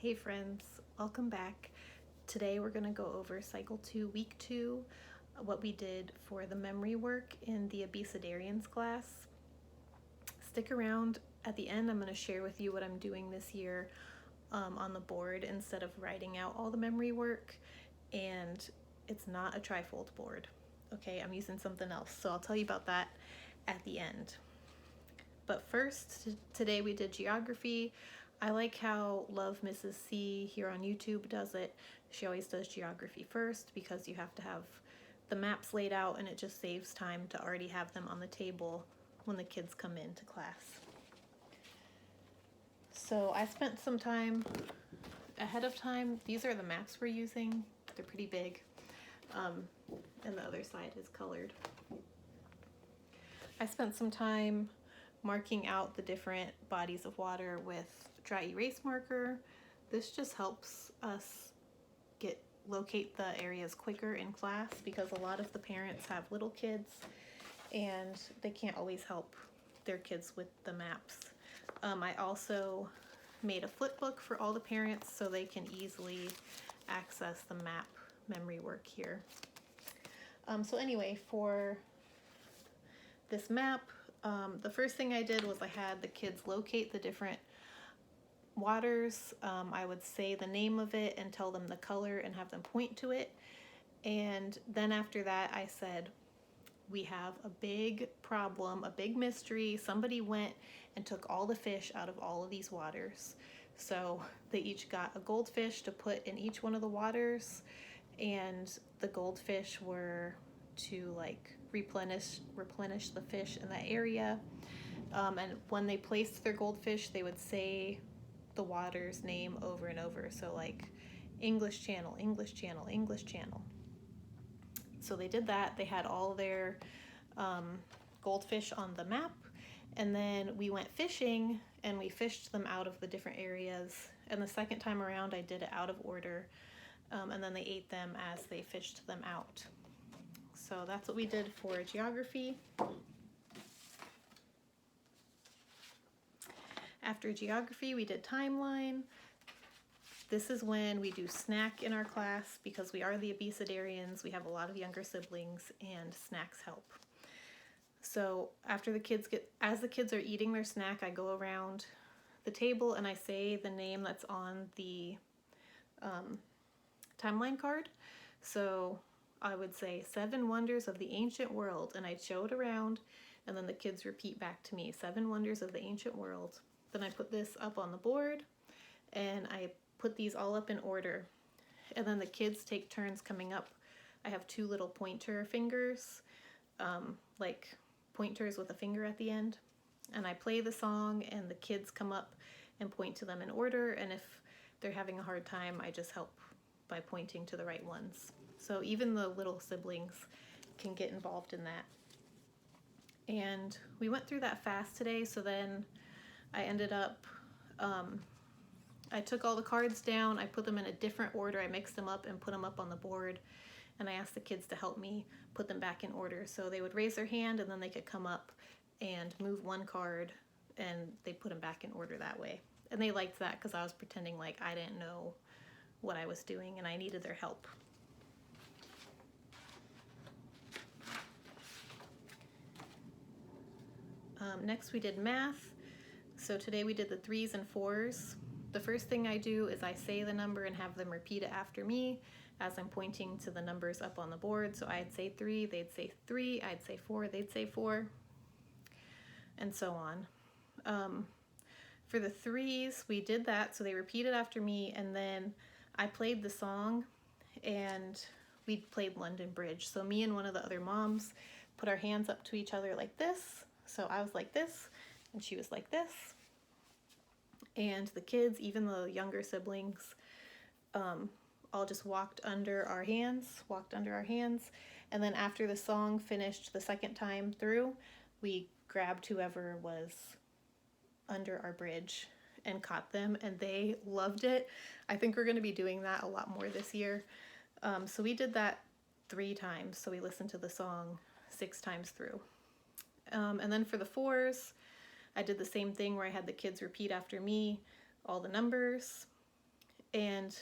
Hey friends, welcome back. Today we're going to go over Cycle 2, Week 2, what we did for the memory work in the Abecedarians class. Stick around. At the end I'm going to share with you what I'm doing this year on the board instead of writing out all the memory work, and it's not a trifold board. Okay, I'm using something else, so I'll tell you about that at the end. But first, today we did geography. I like how Love Mrs. C here on YouTube does it. She always does geography first because you have to have the maps laid out, and it just saves time to already have them on the table when the kids come into class. So I spent some time ahead of time. These are the maps we're using. They're pretty big. And the other side is colored. I spent some time marking out the different bodies of water with dry erase marker. This just helps us locate the areas quicker in class because a lot of the parents have little kids and they can't always help their kids with the maps. I also made a flip book for all the parents so they can easily access the map memory work here. So anyway, for this map, the first thing I did was I had the kids locate the different waters. I would say the name of it and tell them the color and have them point to it. And then after that, I said, we have a big problem, a big mystery. Somebody went and took all the fish out of all of these waters. So they each got a goldfish to put in each one of the waters, and the goldfish were to like replenish the fish in that area. And when they placed their goldfish, they would say the water's name over and over. So like English Channel, English Channel, English Channel. So they did that. They had all their goldfish on the map, and then we went fishing and we fished them out of the different areas. And the second time around I did it out of order, and then they ate them as they fished them out. So that's what we did for geography. After geography, we did timeline. This is when we do snack in our class because we are the Abecedarians. We have a lot of younger siblings and snacks help. So after as the kids are eating their snack, I go around the table and I say the name that's on the timeline card. So I would say 7 Wonders of the Ancient World, and I'd show it around, and then the kids repeat back to me, 7 Wonders of the Ancient World. Then I put this up on the board, and I put these all up in order. And then the kids take turns coming up. I have 2 little pointer fingers, like pointers with a finger at the end. And I play the song, and the kids come up and point to them in order. And if they're having a hard time, I just help by pointing to the right ones. So even the little siblings can get involved in that. And we went through that fast today, so then I ended up, I took all the cards down, I put them in a different order, I mixed them up and put them up on the board, and I asked the kids to help me put them back in order. So they would raise their hand and then they could come up and move one card, and they put them back in order that way. And they liked that because I was pretending like I didn't know what I was doing and I needed their help. Next we did math. So today we did the 3s and 4s. The first thing I do is I say the number and have them repeat it after me as I'm pointing to the numbers up on the board. So I'd say 3, they'd say 3, I'd say 4, they'd say 4, and so on. For the 3s, we did that, so they repeated after me, and then I played the song, and we played London Bridge. So me and one of the other moms put our hands up to each other like this. So I was like this, and she was like this. And the kids, even the younger siblings, all just walked under our hands. And then after the song finished the second time through, we grabbed whoever was under our bridge and caught them, and they loved it. I think we're going to be doing that a lot more this year. So we did that 3 times. So we listened to the song 6 times through. And then for the 4s, I did the same thing where I had the kids repeat after me all the numbers, And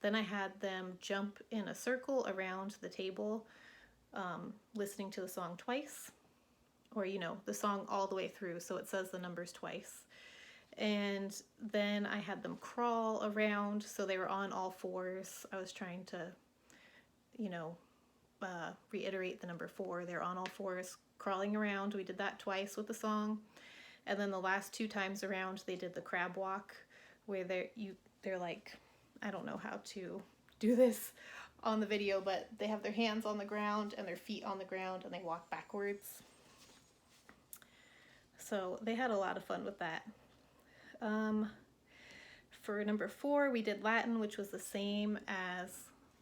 then I had them jump in a circle around the table, listening to the song twice, or, the song all the way through, so it says the numbers twice. And then I had them crawl around, so they were on all fours. I was trying to, reiterate the number 4. They're on all fours, crawling around. We did that twice with the song. And then the last 2 times around, they did the crab walk, where they're like, I don't know how to do this on the video, but they have their hands on the ground and their feet on the ground, and they walk backwards. So they had a lot of fun with that. For number 4, we did Latin, which was the same as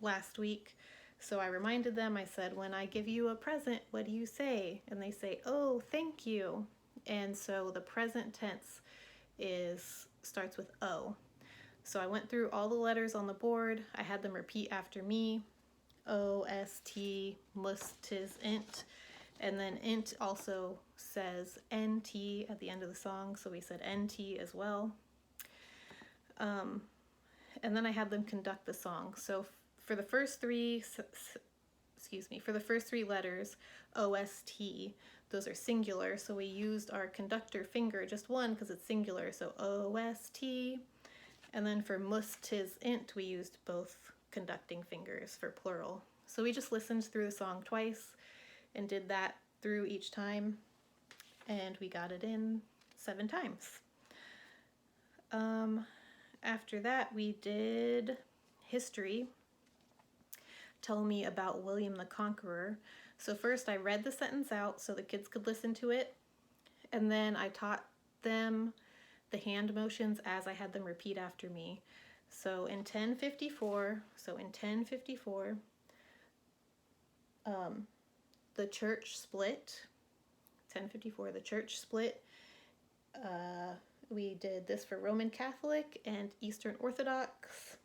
last week. So I reminded them, I said, when I give you a present, what do you say? And they say, oh, thank you. And so the present tense starts with O. So I went through all the letters on the board. I had them repeat after me. O, S, T, mus, tis, int. And then int also says NT at the end of the song, so we said NT as well. And then I had them conduct the song. So for the first 3 letters, OST, those are singular, so we used our conductor finger, just one because it's singular, so OST. And then for mus, tis, int, we used both conducting fingers for plural. So we just listened through the song twice and did that through each time, and we got it in 7 times. After that, we did history. Tell me about William the Conqueror. So first I read the sentence out so the kids could listen to it, and then I taught them the hand motions as I had them repeat after me. So in 1054, the church split. 1054, the church split. We did this for Roman Catholic and Eastern Orthodox.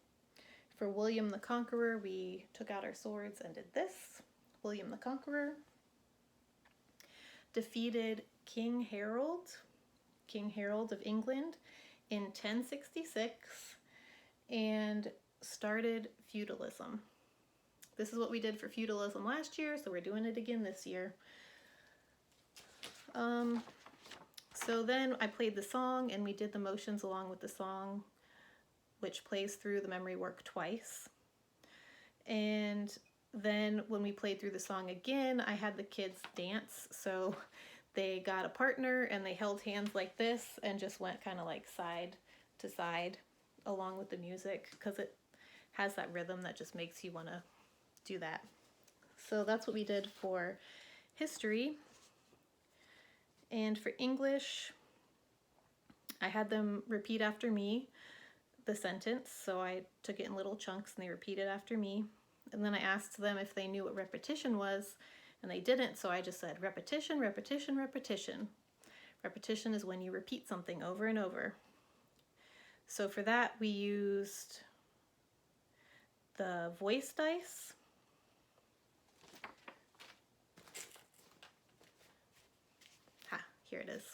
For William the Conqueror, we took out our swords and did this. William the Conqueror defeated King Harold of England in 1066 and started feudalism. This is what we did for feudalism last year, so we're doing it again this year. So then I played the song and we did the motions along with the song, which plays through the memory work twice. And then when we played through the song again, I had the kids dance. So they got a partner and they held hands like this and just went kind of like side to side along with the music, because it has that rhythm that just makes you want to do that. So that's what we did for history. And for English, I had them repeat after me the sentence. So I took it in little chunks and they repeated after me. And then I asked them if they knew what repetition was, and they didn't, so I just said repetition, repetition, repetition. Repetition is when you repeat something over and over. So for that, we used the voice dice. Here it is.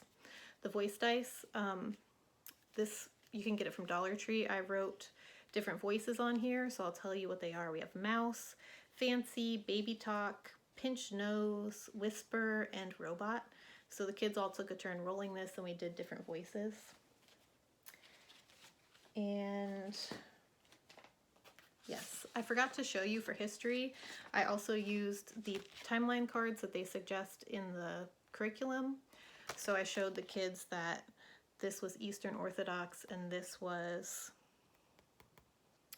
The voice dice. This, you can get it from Dollar Tree. I wrote different voices on here, so I'll tell you what they are. We have mouse, fancy, baby talk, pinch nose, whisper, and robot. So the kids all took a turn rolling this and we did different voices. And yes, I forgot to show you for history. I also used the timeline cards that they suggest in the curriculum. So I showed the kids that this was Eastern Orthodox and this was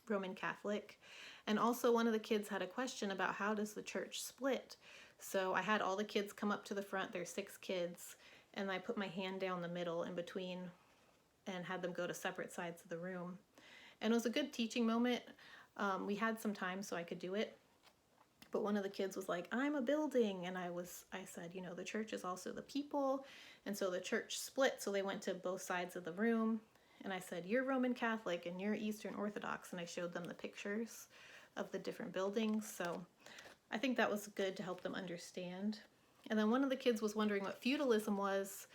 Roman Catholic. And also one of the kids had a question about how does the church split? So I had all the kids come up to the front, there's 6 kids, and I put my hand down the middle in between and had them go to separate sides of the room. And it was a good teaching moment. We had some time so I could do it. But one of the kids was like, I'm a building. And I said, the church is also the people. And so the church split, so they went to both sides of the room. And I said, you're Roman Catholic and you're Eastern Orthodox. And I showed them the pictures of the different buildings. So I think that was good to help them understand. And then one of the kids was wondering what feudalism was.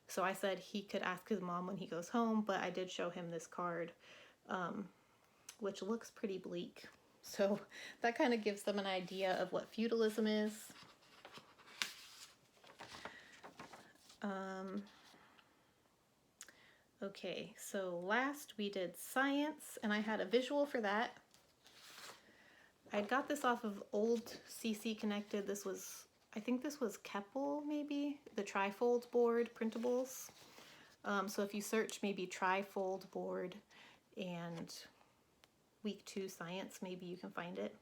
So I said he could ask his mom when he goes home, but I did show him this card which looks pretty bleak. So that kind of gives them an idea of what feudalism is. Okay, so last we did science, and I had a visual for that. I got this off of old CCConnected. This was, I think this was Keppel, maybe, the trifold board printables. So if you search maybe trifold board and week 2 science, maybe you can find it,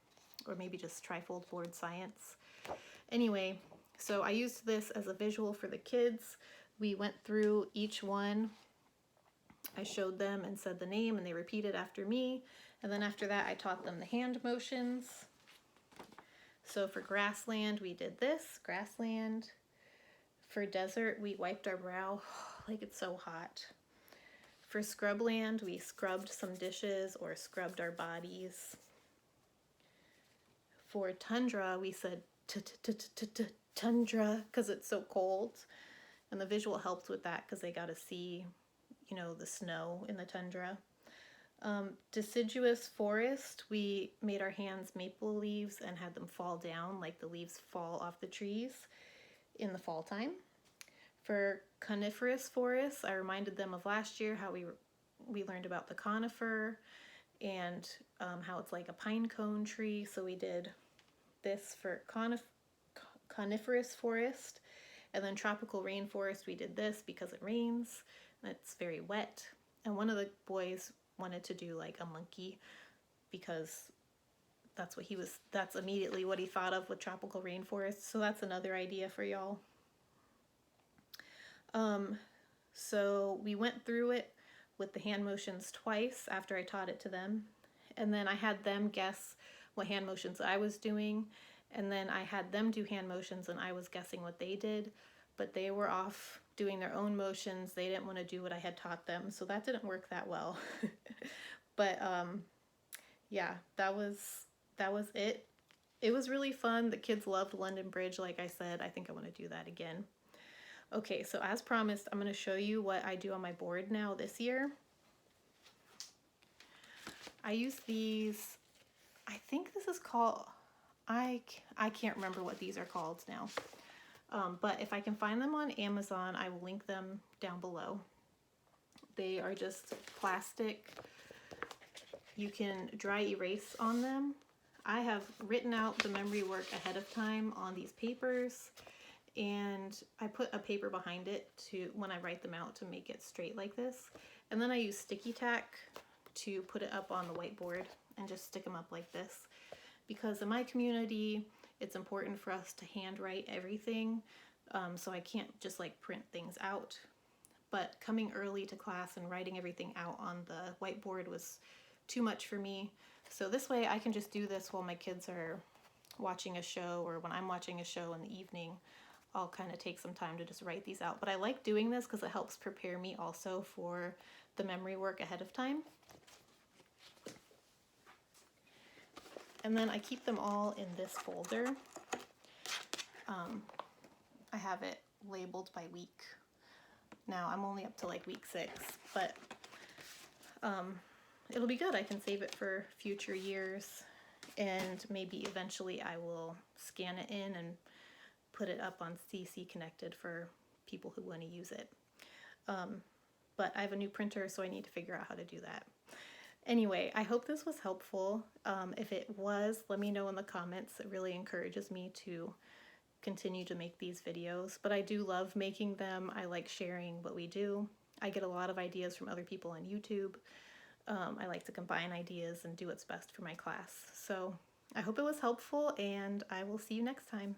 or maybe just trifold board science. Anyway, so I used this as a visual for the kids. We went through each one. I showed them and said the name, and they repeated after me. And then after that, I taught them the hand motions. So for grassland, we did this, grassland. For desert, we wiped our brow, like it's so hot. For scrubland, we scrubbed some dishes or scrubbed our bodies. For tundra, we said tundra because it's so cold. And the visual helped with that because they got to see, you know, the snow in the tundra. Deciduous forest, we made our hands maple leaves and had them fall down like the leaves fall off the trees in the fall time. For coniferous forests, I reminded them of last year how we learned about the conifer and how it's like a pine cone tree. So we did this for coniferous forest. And then tropical rainforest, we did this because it rains and it's very wet. And one of the boys wanted to do like a monkey because that's immediately what he thought of with tropical rainforest. So that's another idea for y'all. So we went through it with the hand motions twice after I taught it to them. And then I had them guess what hand motions I was doing. And then I had them do hand motions and I was guessing what they did. But they were off doing their own motions. They didn't want to do what I had taught them. So that didn't work that well. But yeah, that was it. It was really fun. The kids loved London Bridge, like I said. I think I want to do that again. Okay, so as promised, I'm going to show you what I do on my board now this year. I use these, I think this is called, I can't remember what these are called now. But if I can find them on Amazon, I will link them down below. They are just plastic. You can dry erase on them. I have written out the memory work ahead of time on these papers, and I put a paper behind it to when I write them out to make it straight like this. And then I use sticky tack to put it up on the whiteboard and just stick them up like this. Because in my community, it's important for us to handwrite everything, so I can't just like print things out. But coming early to class and writing everything out on the whiteboard was too much for me. So this way I can just do this while my kids are watching a show, or when I'm watching a show in the evening. I'll kind of take some time to just write these out. But I like doing this because it helps prepare me also for the memory work ahead of time. And then I keep them all in this folder. I have it labeled by week. Now I'm only up to like week 6, but it'll be good. I can save it for future years, and maybe eventually I will scan it in and put it up on CCConnected for people who want to use it. But I have a new printer, so I need to figure out how to do that. Anyway, I hope this was helpful. If it was, let me know in the comments. It really encourages me to continue to make these videos. But I do love making them. I like sharing what we do. I get a lot of ideas from other people on YouTube. I like to combine ideas and do what's best for my class. So I hope it was helpful, and I will see you next time.